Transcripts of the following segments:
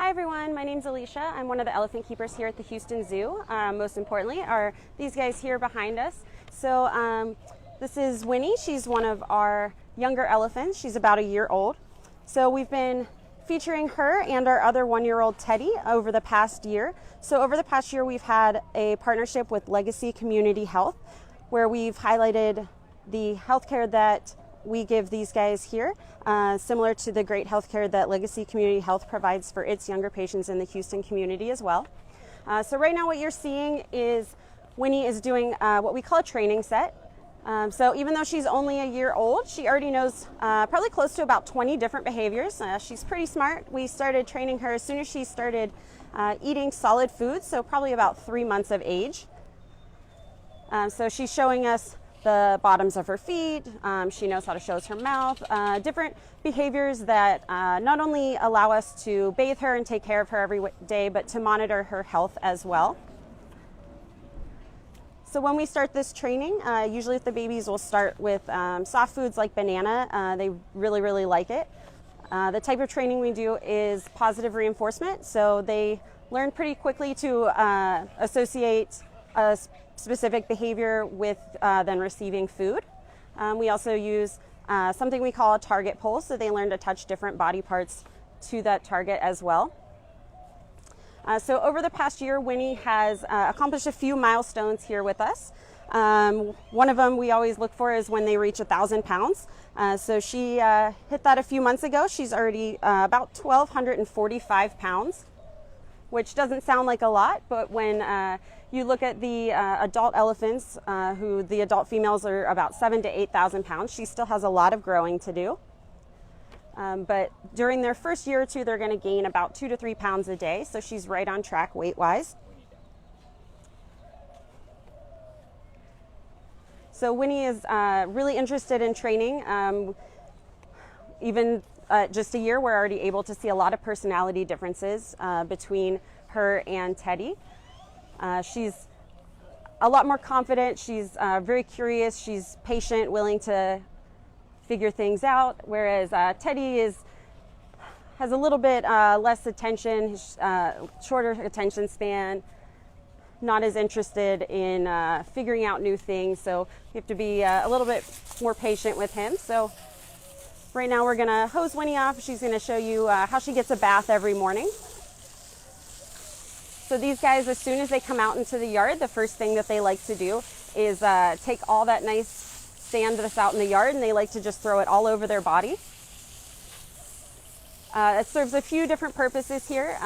Hi everyone, my name's Alicia. I'm one of the elephant keepers here at the Houston Zoo. Most importantly are these guys here behind us. So this is Winnie. She's one of our younger elephants. She's about a year old. So we've been featuring her and our other one-year-old Teddy over the past year. So over the past year we've had a partnership with Legacy Community Health where we've highlighted the healthcare that we give these guys here, similar to the great healthcare that Legacy Community Health provides for its younger patients in the Houston community as well. So right now what you're seeing is Winnie is doing what we call a training set. So even though she's only a year old, she already knows probably close to about 20 different behaviors. She's pretty smart. We started training her as soon as she started eating solid food, so probably about 3 months of age. So she's showing us the bottoms of her feet. She knows how to show us her mouth. Different behaviors that not only allow us to bathe her and take care of her every day, but to monitor her health as well. So when we start this training, usually with the babies, we'll start with soft foods like banana. They really like it. The type of training we do is positive reinforcement. So they learn pretty quickly to associate a specific behavior with then receiving food. We also use something we call a target pull, so they learn to touch different body parts to that target as well. So over the past year, Winnie has accomplished a few milestones here with us. One of them we always look for is when they reach 1,000 pounds. So she hit that a few months ago. She's already about 1,245 pounds, which doesn't sound like a lot, but when you look at the adult elephants, who the adult females are about 7,000 to 8,000 pounds, she still has a lot of growing to do. But during their first year or two, they're going to gain about 2 to 3 pounds a day, so she's right on track weight-wise. So Winnie is really interested in training. Even just a year, we're already able to see a lot of personality differences between her and Teddy. She's a lot more confident. She's very curious. She's patient, willing to figure things out, whereas Teddy has a little bit less attention, shorter attention span, not as interested in figuring out new things. So you have to be a little bit more patient with him. So right now we're going to hose Winnie off. She's going to show you how she gets a bath every morning. So these guys, as soon as they come out into the yard, the first thing that they like to do is take all that nice sand that's out in the yard, and they like to just throw it all over their body. It serves a few different purposes here.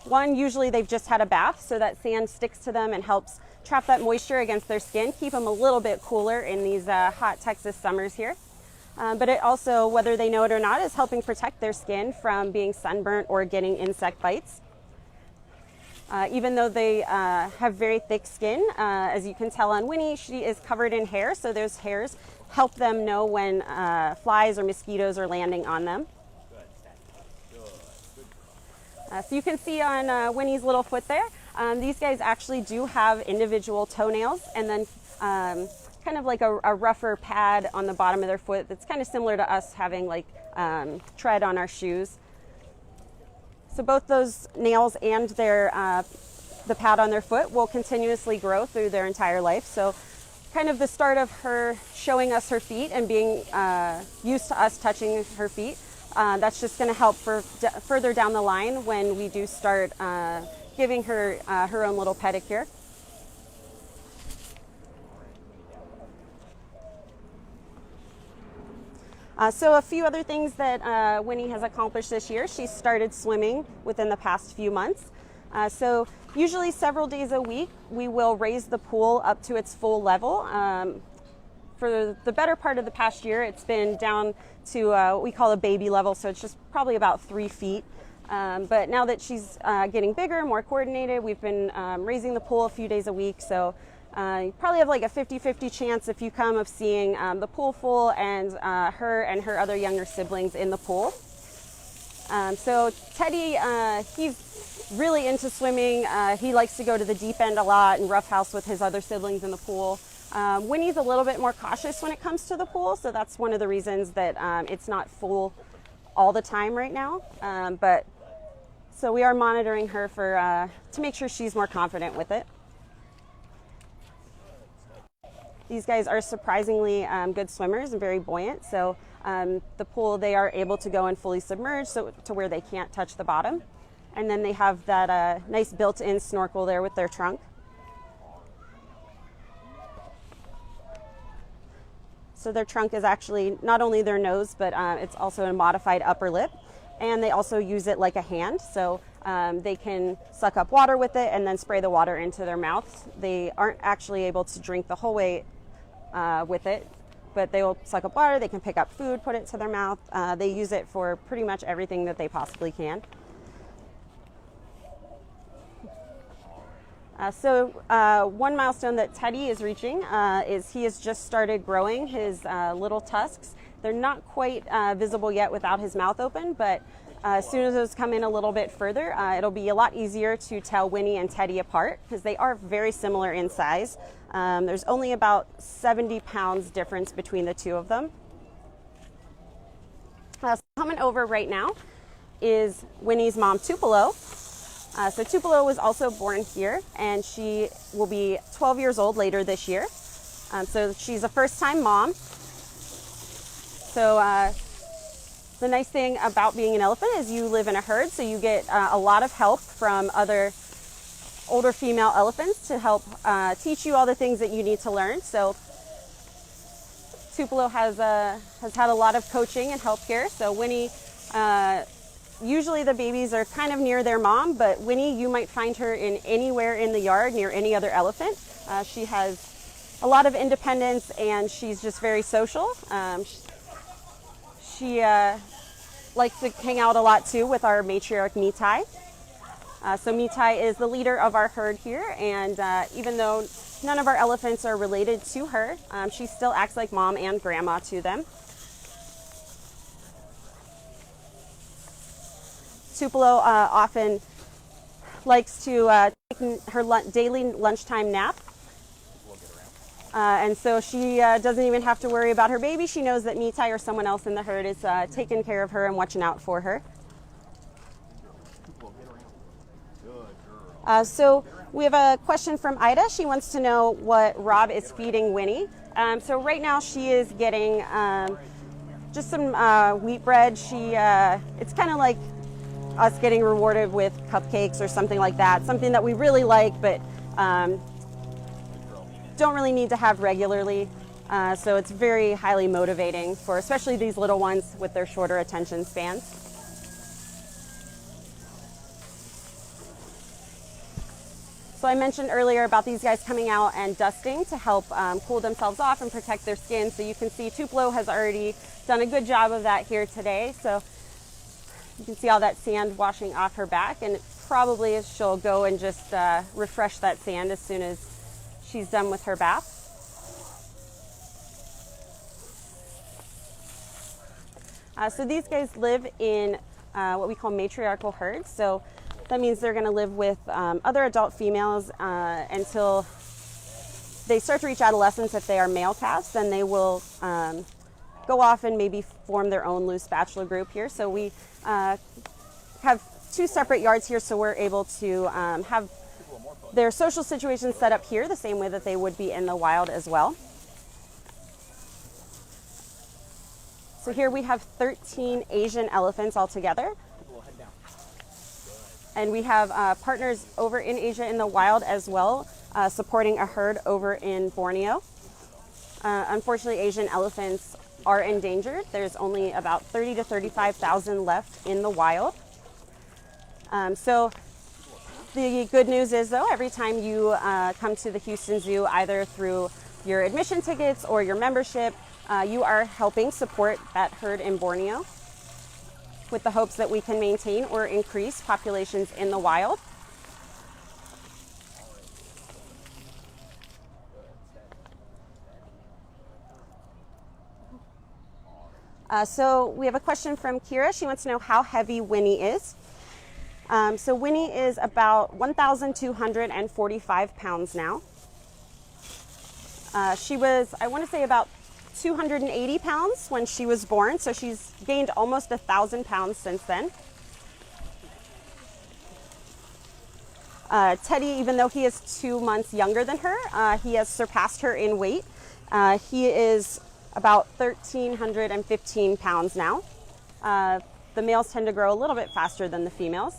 One, usually they've just had a bath, so that sand sticks to them and helps trap that moisture against their skin, keep them a little bit cooler in these hot Texas summers here. But it also, whether they know it or not, is helping protect their skin from being sunburnt or getting insect bites. Even though they have very thick skin, as you can tell on Winnie, she is covered in hair, so those hairs help them know when flies or mosquitoes are landing on them. So you can see on Winnie's little foot there, these guys actually do have individual toenails, and then kind of like a rougher pad on the bottom of their foot that's kind of similar to us having like tread on our shoes. So both those nails and the pad on their foot will continuously grow through their entire life. So kind of the start of her showing us her feet and being used to us touching her feet, that's just going to help for further down the line when we do start giving her her own little pedicure. So a few other things that Winnie has accomplished this year. She started swimming within the past few months. So usually several days a week, we will raise the pool up to its full level. For the better part of the past year, it's been down to what we call a baby level, so it's just probably about 3 feet. But now that she's getting bigger, more coordinated, we've been raising the pool a few days a week. So you probably have like a 50-50 chance if you come of seeing the pool full and her other younger siblings in the pool. So Teddy, he's really into swimming. He likes to go to the deep end a lot and roughhouse with his other siblings in the pool. Winnie's a little bit more cautious when it comes to the pool, so that's one of the reasons that it's not full all the time right now. But So we are monitoring her for to make sure she's more confident with it. These guys are surprisingly good swimmers and very buoyant. So the pool, they are able to go and fully submerge so to where they can't touch the bottom. And then they have that nice built-in snorkel there with their trunk. So their trunk is actually not only their nose, but it's also a modified upper lip. And they also use it like a hand. So they can suck up water with it and then spray the water into their mouth. They aren't actually able to drink the whole way with it, but they will suck up water. They can pick up food, put it to their mouth. They use it for pretty much everything that they possibly can. One milestone that Teddy is reaching is he has just started growing his little tusks. They're not quite visible yet without his mouth open, but as soon as those come in a little bit further, it'll be a lot easier to tell Winnie and Teddy apart because they are very similar in size. There's only about 70 pounds difference between the two of them. So coming over right now is Winnie's mom, Tupelo. So Tupelo was also born here, and she will be 12 years old later this year. So she's a first-time mom. So the nice thing about being an elephant is you live in a herd, so you get a lot of help from other older female elephants to help teach you all the things that you need to learn. So Tupelo has had a lot of coaching and help here. So Winnie, usually the babies are kind of near their mom, but Winnie, you might find her in anywhere in the yard near any other elephant. She has a lot of independence and she's just very social. She likes to hang out a lot too with our matriarch Mitai. So Mitai is the leader of our herd here, and even though none of our elephants are related to her, she still acts like mom and grandma to them. Tupelo often likes to take her daily lunchtime nap. And so she doesn't even have to worry about her baby. She knows that Mitai or someone else in the herd is taking care of her and watching out for her. So we have a question from Ida. She wants to know what Rob is feeding Winnie. So right now she is getting just some wheat bread. It's kind of like us getting rewarded with cupcakes or something like that. Something that we really like, but don't really need to have regularly. So it's very highly motivating for especially these little ones with their shorter attention spans. So I mentioned earlier about these guys coming out and dusting to help cool themselves off and protect their skin. So you can see Tupelo has already done a good job of that here today. So you can see all that sand washing off her back, and probably she'll go and just refresh that sand as soon as she's done with her bath. So these guys live in what we call matriarchal herds. So that means they're going to live with other adult females until they start to reach adolescence. If they are male calves, then they will go off and maybe form their own loose bachelor group here. So we have two separate yards here, so we're able to have their social situations set up here the same way that they would be in the wild as well. So here we have 13 Asian elephants altogether. And we have partners over in Asia in the wild as well, supporting a herd over in Borneo. Unfortunately, Asian elephants are endangered. There's only about 30 to 35,000 left in the wild. So the good news is, though, every time you come to the Houston Zoo, either through your admission tickets or your membership, you are helping support that herd in Borneo, with the hopes that we can maintain or increase populations in the wild. So we have a question from Kira. She wants to know how heavy Winnie is. So Winnie is about 1,245 pounds now. She was, I want to say, about 280 pounds when she was born, so she's gained almost 1,000 pounds since then. Teddy, even though he is 2 months younger than her, he has surpassed her in weight. He is about 1,315 pounds now. The males tend to grow a little bit faster than the females.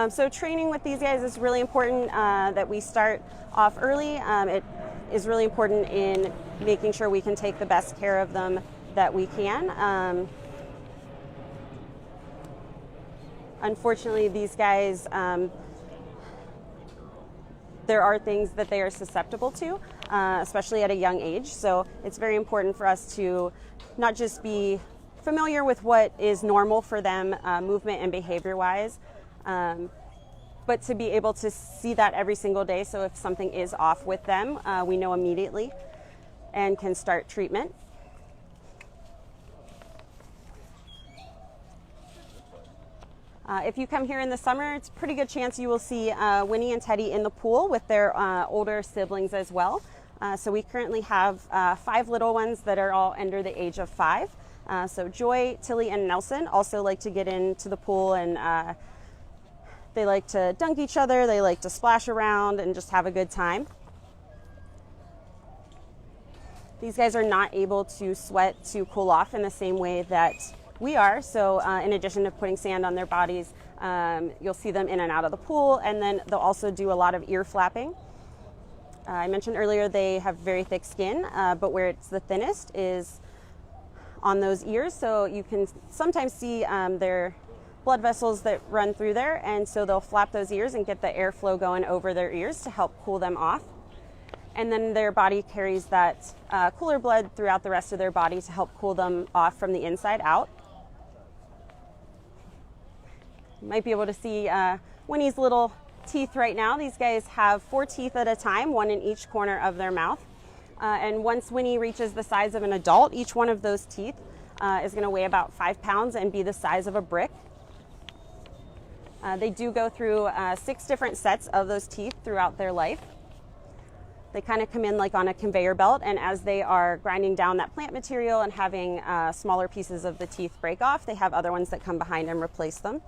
So training with these guys is really important, that we start off early. It is really important in making sure we can take the best care of them that we can. Unfortunately, these guys, there are things that they are susceptible to, especially at a young age. So it's very important for us to not just be familiar with what is normal for them, movement and behavior-wise, but to be able to see that every single day. So if something is off with them, we know immediately and can start treatment. If you come here in the summer, it's a pretty good chance you will see Winnie and Teddy in the pool with their older siblings as well. So we currently have 5 little ones that are all under the age of 5. So Joy, Tilly, and Nelson also like to get into the pool, and they like to dunk each other, they like to splash around and just have a good time. These guys are not able to sweat to cool off in the same way that we are. So in addition to putting sand on their bodies, you'll see them in and out of the pool, and then they'll also do a lot of ear flapping. I mentioned earlier they have very thick skin, but where it's the thinnest is on those ears. So you can sometimes see their blood vessels that run through there, and so they'll flap those ears and get the airflow going over their ears to help cool them off. And then their body carries that cooler blood throughout the rest of their body to help cool them off from the inside out. You might be able to see Winnie's little teeth right now. These guys have 4 teeth at a time, 1 in each corner of their mouth. And once Winnie reaches the size of an adult, each one of those teeth is going to weigh about 5 pounds and be the size of a brick. They do go through 6 different sets of those teeth throughout their life. They kind of come in like on a conveyor belt, and as they are grinding down that plant material and having smaller pieces of the teeth break off, they have other ones that come behind and replace them.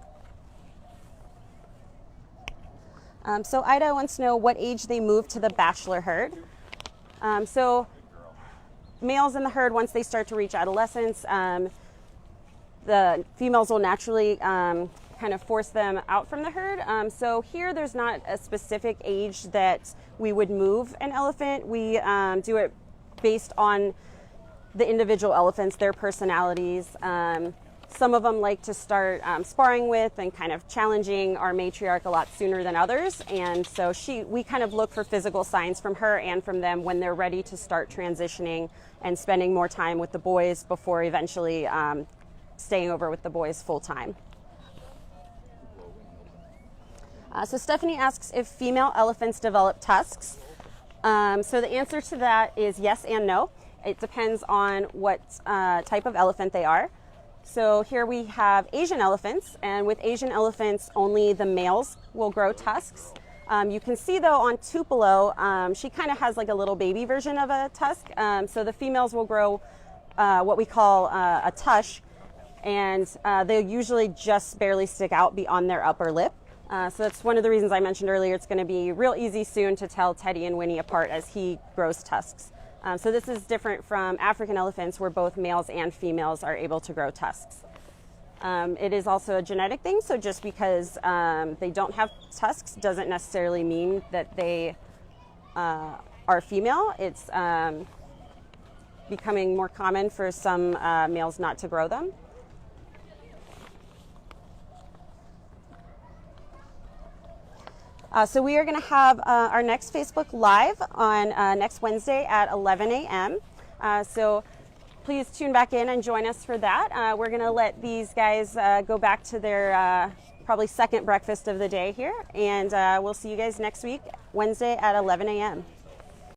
So Ida wants to know what age they move to the bachelor herd. So males in the herd, once they start to reach adolescence, the females will naturally kind of force them out from the herd. So here there's not a specific age that we would move an elephant. We do it based on the individual elephants, their personalities. Some of them like to start sparring with and kind of challenging our matriarch a lot sooner than others. And so we kind of look for physical signs from her and from them when they're ready to start transitioning and spending more time with the boys before eventually staying over with the boys full time. So Stephanie asks if female elephants develop tusks. So the answer to that is yes and no. It depends on what type of elephant they are. So here we have Asian elephants, and with Asian elephants, only the males will grow tusks. You can see though on Tupelo, she kind of has like a little baby version of a tusk. So the females will grow what we call a tush, and they'll usually just barely stick out beyond their upper lip. So that's one of the reasons I mentioned earlier. It's going to be real easy soon to tell Teddy and Winnie apart as he grows tusks. So this is different from African elephants where both males and females are able to grow tusks. It is also a genetic thing, so just because they don't have tusks doesn't necessarily mean that they are female. It's becoming more common for some males not to grow them. So we are going to have our next Facebook Live on next Wednesday at 11 a.m. So please tune back in and join us for that. We're going to let these guys go back to their probably second breakfast of the day here, and we'll see you guys next week, Wednesday at 11 a.m.